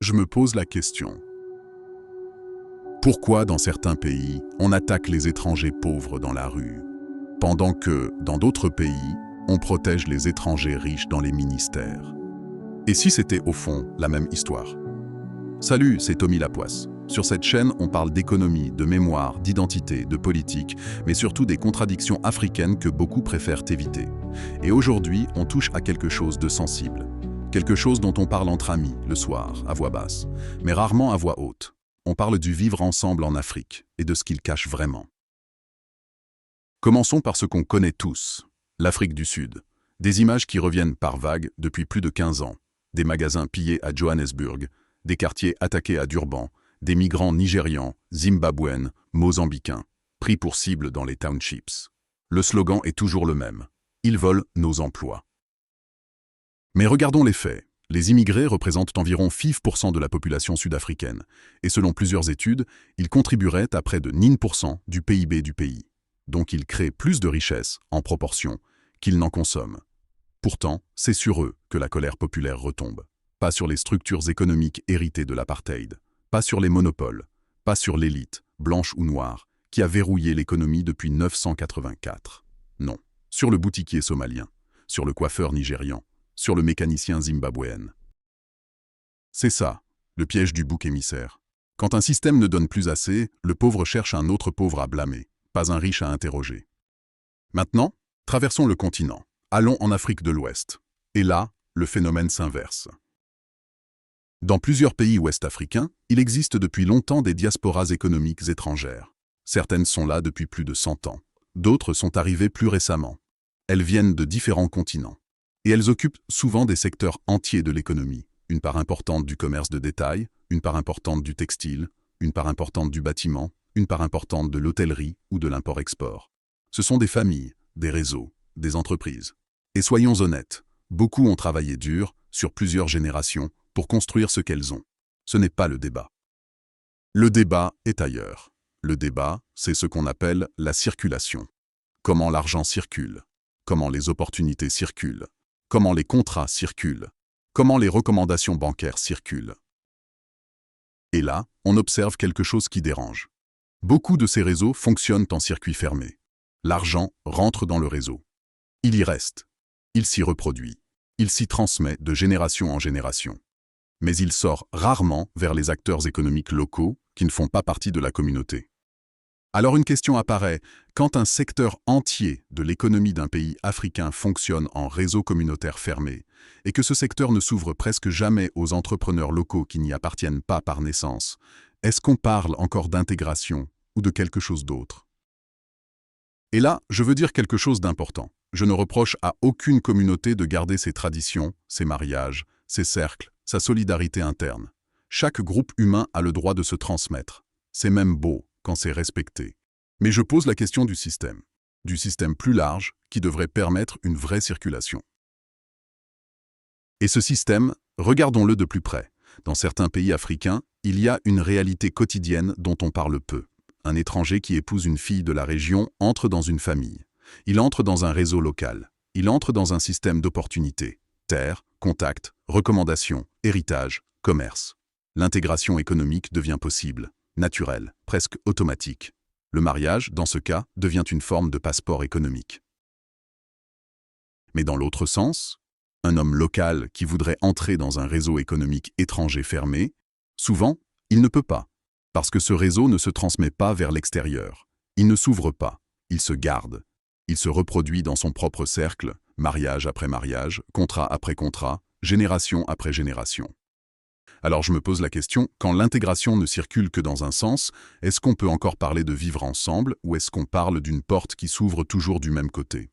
je me pose la question. Pourquoi dans certains pays, on attaque les étrangers pauvres dans la rue, pendant que, dans d'autres pays, on protège les étrangers riches dans les ministères? Et si c'était au fond la même histoire? Salut, c'est Tommy Lapoisse. Sur cette chaîne, on parle d'économie, de mémoire, d'identité, de politique, mais surtout des contradictions africaines que beaucoup préfèrent éviter. Et aujourd'hui, on touche à quelque chose de sensible. Quelque chose dont on parle entre amis, le soir, à voix basse, mais rarement à voix haute. On parle du vivre ensemble en Afrique et de ce qu'il cache vraiment. Commençons par ce qu'on connaît tous, l'Afrique du Sud. Des images qui reviennent par vagues depuis plus de 15 ans. Des magasins pillés à Johannesburg, des quartiers attaqués à Durban, des migrants nigérians, zimbabwéens, mozambicains, pris pour cible dans les townships. Le slogan est toujours le même. Ils volent nos emplois. Mais regardons les faits. Les immigrés représentent environ 5% de la population sud-africaine, et selon plusieurs études, ils contribueraient à près de 9% du PIB du pays. Donc ils créent plus de richesses, en proportion, qu'ils n'en consomment. Pourtant, c'est sur eux que la colère populaire retombe. Pas sur les structures économiques héritées de l'apartheid, pas sur les monopoles, pas sur l'élite, blanche ou noire, qui a verrouillé l'économie depuis 1984. Non, sur le boutiquier somalien, sur le coiffeur nigérian, sur le mécanicien zimbabwéen. C'est ça, le piège du bouc émissaire. Quand un système ne donne plus assez, le pauvre cherche un autre pauvre à blâmer, pas un riche à interroger. Maintenant, traversons le continent. Allons en Afrique de l'Ouest. Et là, le phénomène s'inverse. Dans plusieurs pays ouest-africains, il existe depuis longtemps des diasporas économiques étrangères. Certaines sont là depuis plus de 100 ans. D'autres sont arrivées plus récemment. Elles viennent de différents continents. Et elles occupent souvent des secteurs entiers de l'économie. Une part importante du commerce de détail, une part importante du textile, une part importante du bâtiment, une part importante de l'hôtellerie ou de l'import-export. Ce sont des familles, des réseaux, des entreprises. Et soyons honnêtes, beaucoup ont travaillé dur, sur plusieurs générations, pour construire ce qu'elles ont. Ce n'est pas le débat. Le débat est ailleurs. Le débat, c'est ce qu'on appelle la circulation. Comment l'argent circule, comment les opportunités circulent, comment les contrats circulent, comment les recommandations bancaires circulent. Et là, on observe quelque chose qui dérange. Beaucoup de ces réseaux fonctionnent en circuit fermé. L'argent rentre dans le réseau. Il y reste. Il s'y reproduit. Il s'y transmet de génération en génération. Mais il sort rarement vers les acteurs économiques locaux qui ne font pas partie de la communauté. Alors une question apparaît, quand un secteur entier de l'économie d'un pays africain fonctionne en réseau communautaire fermé, et que ce secteur ne s'ouvre presque jamais aux entrepreneurs locaux qui n'y appartiennent pas par naissance, est-ce qu'on parle encore d'intégration ou de quelque chose d'autre? Et là, je veux dire quelque chose d'important. Je ne reproche à aucune communauté de garder ses traditions, ses mariages, ses cercles, sa solidarité interne. Chaque groupe humain a le droit de se transmettre. C'est même beau quand c'est respecté. Mais je pose la question du système plus large qui devrait permettre une vraie circulation. Et ce système, regardons-le de plus près. Dans certains pays africains, il y a une réalité quotidienne dont on parle peu. Un étranger qui épouse une fille de la région entre dans une famille. Il entre dans un réseau local. Il entre dans un système d'opportunités. Terre, contact, recommandations, héritage, commerce. L'intégration économique devient possible, naturelle, presque automatique. Le mariage, dans ce cas, devient une forme de passeport économique. Mais dans l'autre sens, un homme local qui voudrait entrer dans un réseau économique étranger fermé, souvent, il ne peut pas, parce que ce réseau ne se transmet pas vers l'extérieur. Il ne s'ouvre pas, il se garde. Il se reproduit dans son propre cercle, mariage après mariage, contrat après contrat, génération après génération. Alors je me pose la question, quand l'intégration ne circule que dans un sens, est-ce qu'on peut encore parler de vivre ensemble ou est-ce qu'on parle d'une porte qui s'ouvre toujours du même côté?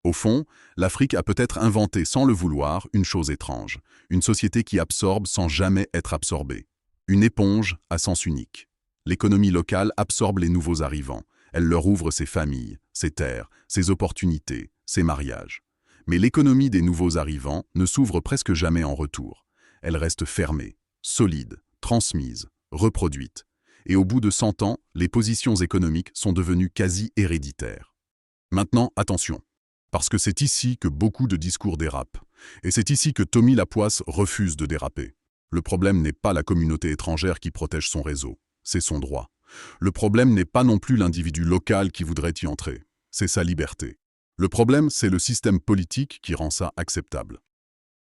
Au fond, l'Afrique a peut-être inventé sans le vouloir une chose étrange, une société qui absorbe sans jamais être absorbée. Une éponge à sens unique. L'économie locale absorbe les nouveaux arrivants. Elle leur ouvre ses familles, ses terres, ses opportunités, ses mariages. Mais l'économie des nouveaux arrivants ne s'ouvre presque jamais en retour. Elle reste fermée, solide, transmise, reproduite. Et au bout de 100 ans, les positions économiques sont devenues quasi héréditaires. Maintenant, attention, parce que c'est ici que beaucoup de discours dérapent. Et c'est ici que Tommy Lapoisse refuse de déraper. Le problème n'est pas la communauté étrangère qui protège son réseau, c'est son droit. Le problème n'est pas non plus l'individu local qui voudrait y entrer, c'est sa liberté. Le problème, c'est le système politique qui rend ça acceptable.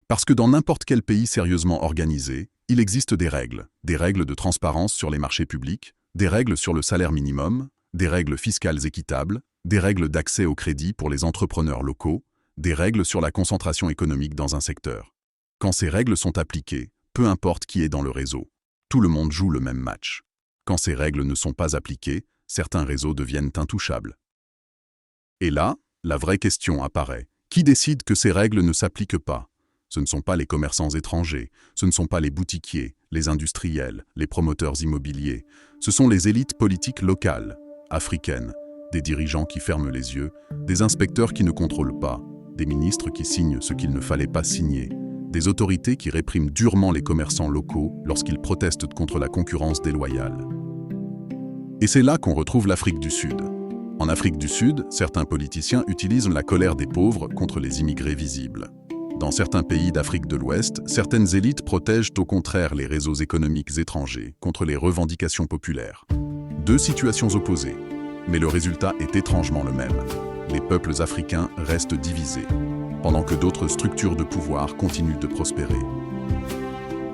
Parce que dans n'importe quel pays sérieusement organisé, il existe des règles de transparence sur les marchés publics, des règles sur le salaire minimum, des règles fiscales équitables, des règles d'accès au crédit pour les entrepreneurs locaux, des règles sur la concentration économique dans un secteur. Quand ces règles sont appliquées, peu importe qui est dans le réseau, tout le monde joue le même match. Quand ces règles ne sont pas appliquées, certains réseaux deviennent intouchables. Et là, la vraie question apparaît. Qui décide que ces règles ne s'appliquent pas? Ce ne sont pas les commerçants étrangers, ce ne sont pas les boutiquiers, les industriels, les promoteurs immobiliers. Ce sont les élites politiques locales, africaines, des dirigeants qui ferment les yeux, des inspecteurs qui ne contrôlent pas, des ministres qui signent ce qu'il ne fallait pas signer, des autorités qui répriment durement les commerçants locaux lorsqu'ils protestent contre la concurrence déloyale. Et c'est là qu'on retrouve l'Afrique du Sud. En Afrique du Sud, certains politiciens utilisent la colère des pauvres contre les immigrés visibles. Dans certains pays d'Afrique de l'Ouest, certaines élites protègent au contraire les réseaux économiques étrangers contre les revendications populaires. Deux situations opposées, mais le résultat est étrangement le même. Les peuples africains restent divisés, pendant que d'autres structures de pouvoir continuent de prospérer.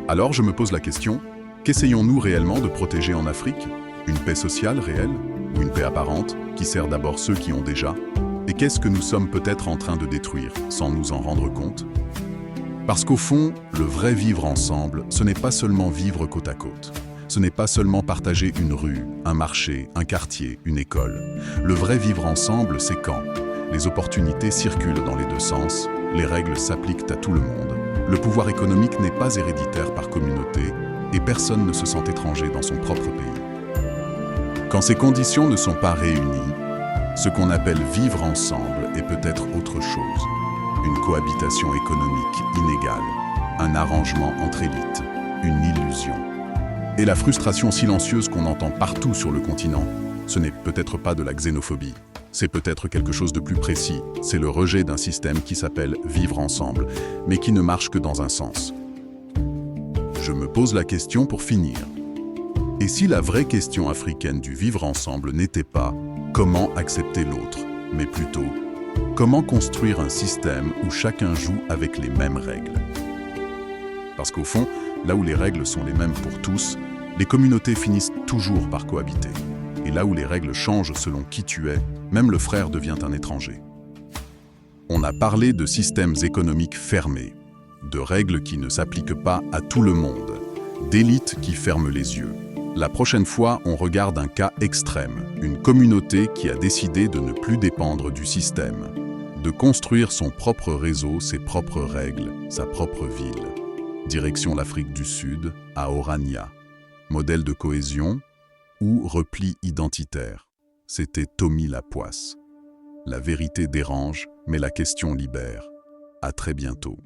Alors je me pose la question, qu'essayons-nous réellement de protéger en Afrique? Une paix sociale réelle ou une paix apparente qui sert d'abord ceux qui ont déjà? Et qu'est-ce que nous sommes peut-être en train de détruire sans nous en rendre compte? Parce qu'au fond, le vrai vivre ensemble, ce n'est pas seulement vivre côte à côte. Ce n'est pas seulement partager une rue, un marché, un quartier, une école. Le vrai vivre ensemble, c'est quand les opportunités circulent dans les deux sens, les règles s'appliquent à tout le monde, le pouvoir économique n'est pas héréditaire par communauté et personne ne se sent étranger dans son propre pays. Quand ces conditions ne sont pas réunies, ce qu'on appelle vivre ensemble est peut-être autre chose. Une cohabitation économique inégale, un arrangement entre élites, une illusion. Et la frustration silencieuse qu'on entend partout sur le continent, ce n'est peut-être pas de la xénophobie. C'est peut-être quelque chose de plus précis. C'est le rejet d'un système qui s'appelle vivre ensemble, mais qui ne marche que dans un sens. Je me pose la question pour finir. Et si la vraie question africaine du vivre ensemble n'était pas comment accepter l'autre, mais plutôt comment construire un système où chacun joue avec les mêmes règles? Parce qu'au fond, là où les règles sont les mêmes pour tous, les communautés finissent toujours par cohabiter. Et là où les règles changent selon qui tu es, même le frère devient un étranger. On a parlé de systèmes économiques fermés, de règles qui ne s'appliquent pas à tout le monde, d'élites qui ferment les yeux. La prochaine fois, on regarde un cas extrême, une communauté qui a décidé de ne plus dépendre du système, de construire son propre réseau, ses propres règles, sa propre ville. Direction l'Afrique du Sud, à Orania. Modèle de cohésion ou repli identitaire. C'était Tommy Lapoisse. La vérité dérange, mais la question libère. À très bientôt.